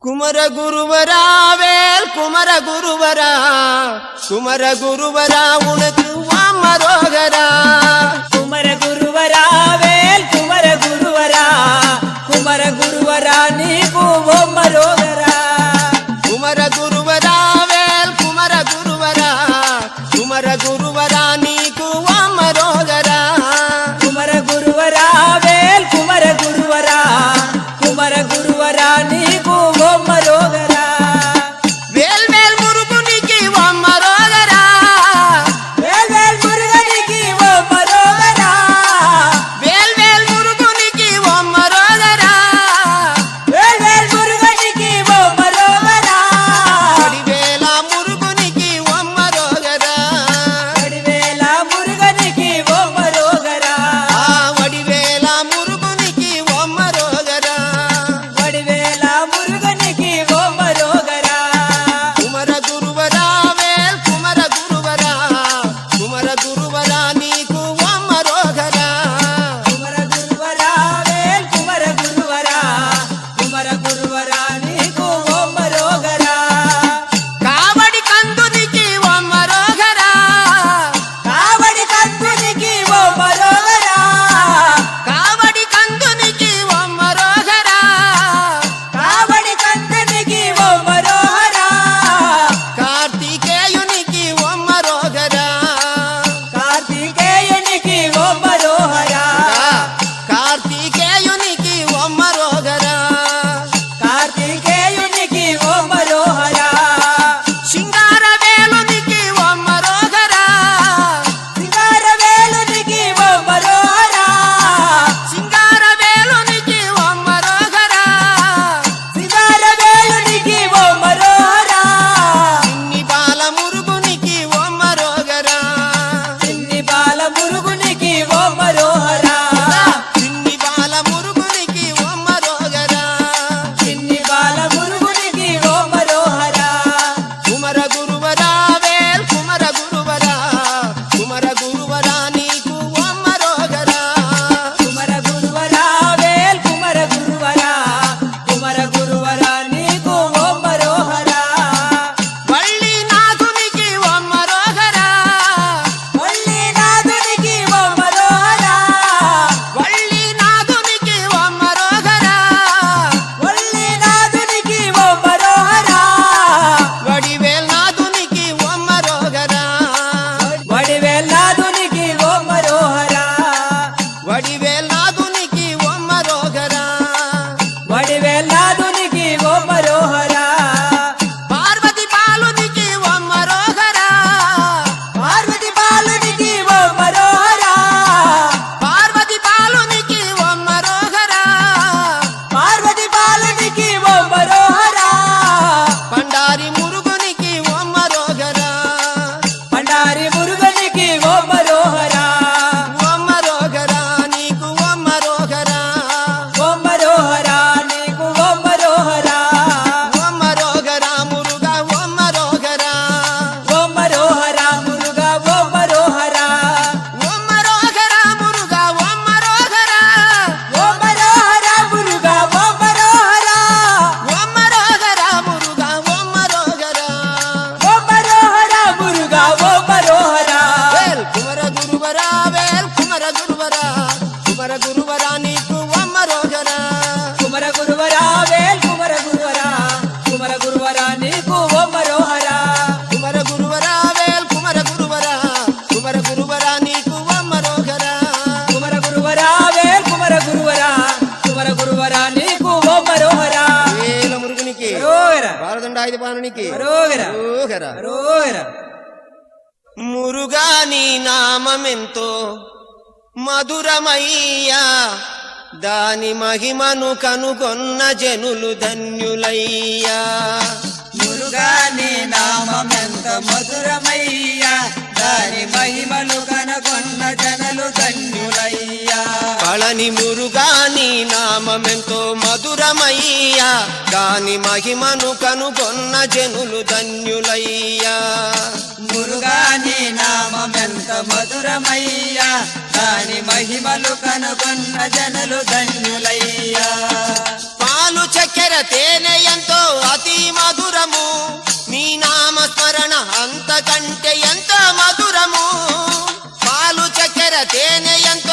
குமர குருவரா வேல் குமர குருவரா குமர குருவரா உனக்கு வாமரோகரா குமர குருவரா வேல் குமர குருவரா குமர குருவரா நீకు వామరోగరా குமர குருவரா வேல் குமர குருவரா குமர குருவரா நீకు வாமரோகரா குமர குருவரா வேல் குமர குருவரா குமர குருவரா నీకు వామరోగరా வேல் வேல் முருகனுக்கு வாமரோகரா వేల్ వేల్ మురుగనికి వామరోగరా வேல் வேல் முருகனுக்கு வாமரோகரா వేల్ వేల్ మురుగనికి వామరోగరా వడివేల మురుగనుకి వామరోగరా వడివేల మురుగనికి వామరోగరా వడివేల మురుగనుకి వామరోగరా వడివేల మురుగనికి వామరోగరా కుమర గురువరా వేల్ కుమర గురువరా కుమర గురువరా నీకు వామరోగరా కుమర గురువరా వేల్ కుమర గురువరా కుమర గురువరా నీకు వామరోగరా కావడి కందునికి వామరోగరా కావడి కందునికి వామరోగరా కావడి కందునికి వామరోగరా కావడి కందునికి వామరోగరా కార్తికేయునికి వామరోగరా కార్తికేయునికి వామరోగరా కార్తికేయునికి వామరోగరా కార్తికేయునికి వామరోగరా సింగారవేలునికి వామరోగరా సింగారవేలునికి వామరోగరా సింగారవేలునికి వామరోగరా సింగారవేలునికి వామరోగరా చిన్ని బాల మురుగునికి వామరోగరా చిన్ని బాల మురుగునికి వామరోగరా చిన్ని బాల మురుగునికి వామరోగరా చిన్ని బాల మురుగునికి వామరోగరా కుమర గురువరా వేల్ కుమర గురువరా కుమర గురువరా నీకు వామరోగరా కుమర గురువరా వేల్ కుమర గురువరా కుమర గురువరా నీకు వామరోగరా వళ్ళి నాథునికి వామరోగరా వల్లి నాథునికి వామరోగరా వళ్ళి నాథునికి వామరోగరా వల్లి నాథునికి వామరోగరా వడివేల్ నాథునికి వామరోగరా వడివేల్ నాథునికి వామరోగరా వడివేల్ నాథునికి వామరోగరా వడివేల్ నాథునికి వామరోగరా పార్వతి బాలునికి వామరోగరా పార్వతి బాలునికి వామరోగరా పార్వతి బాలునికి వామరోగరా పార్వతి బాలునికి వామరోగరా పండారి మురుగునికి వామరోగరా పండారి మురుగనికి వామరోగరా వామరోగరా నీకు వామరోగరా వామరోగరా నీకు వామరోగరా వామరోగరా మురుగా వామరోగరా వామరోగరా మురుగా వామరోగరా వామరోగరా మురుగా వామరోగరా వామరోగరా మురుగా వామరోగరా వామరోగరా మురుగా వామరోగరా వామరోగరా మురుగా వామరోగరా వేల్ కుమర గురువరా వేల్ కుమర గురువరా కుమర గురువరా నీకు వామరోగరా కుమర గురువరా వేల్ కుమర గురువరా కుమర గురువరా నీకు వామరోగరా కుమర గురువరా వేల్ కుమర గురువరా కుమర గురువరా నీకు వామరోగరా కుమర గురువరా వేల్ కుమర గురువరా కుమర గురువరా నీకు వామరోగరా వేల మురుగునికి అరోగరా భారతండాయుధపానునికి అరోగరా ఓహరా అరోగరా మురుగా నీ నామమెంతో మధురమయ్యా దాని మహిమను కనుగొన్న జనులు ధన్యులయ్యా మురుగా నీ నామమెంత మధురమయ్యా దాని మహిమలు కనుగొన్న జనులు ధన్యులయ్యా పళని మురుగా నీ నామమెంతో మధురమయ్యా దాని మహిమను కనుగొన్న జనులు ధన్యులయ్యా మురుగా నీ నామమెంత మధురమయ్యా దాని మహిమలు కనుగొన్న జనులు ధన్యులయ్యా పాలు చక్కెర తేనె ఎంతో స్మరణ అంతకంటే ఎంత మధురము పాలు చక్కెర తేనె ఎంతో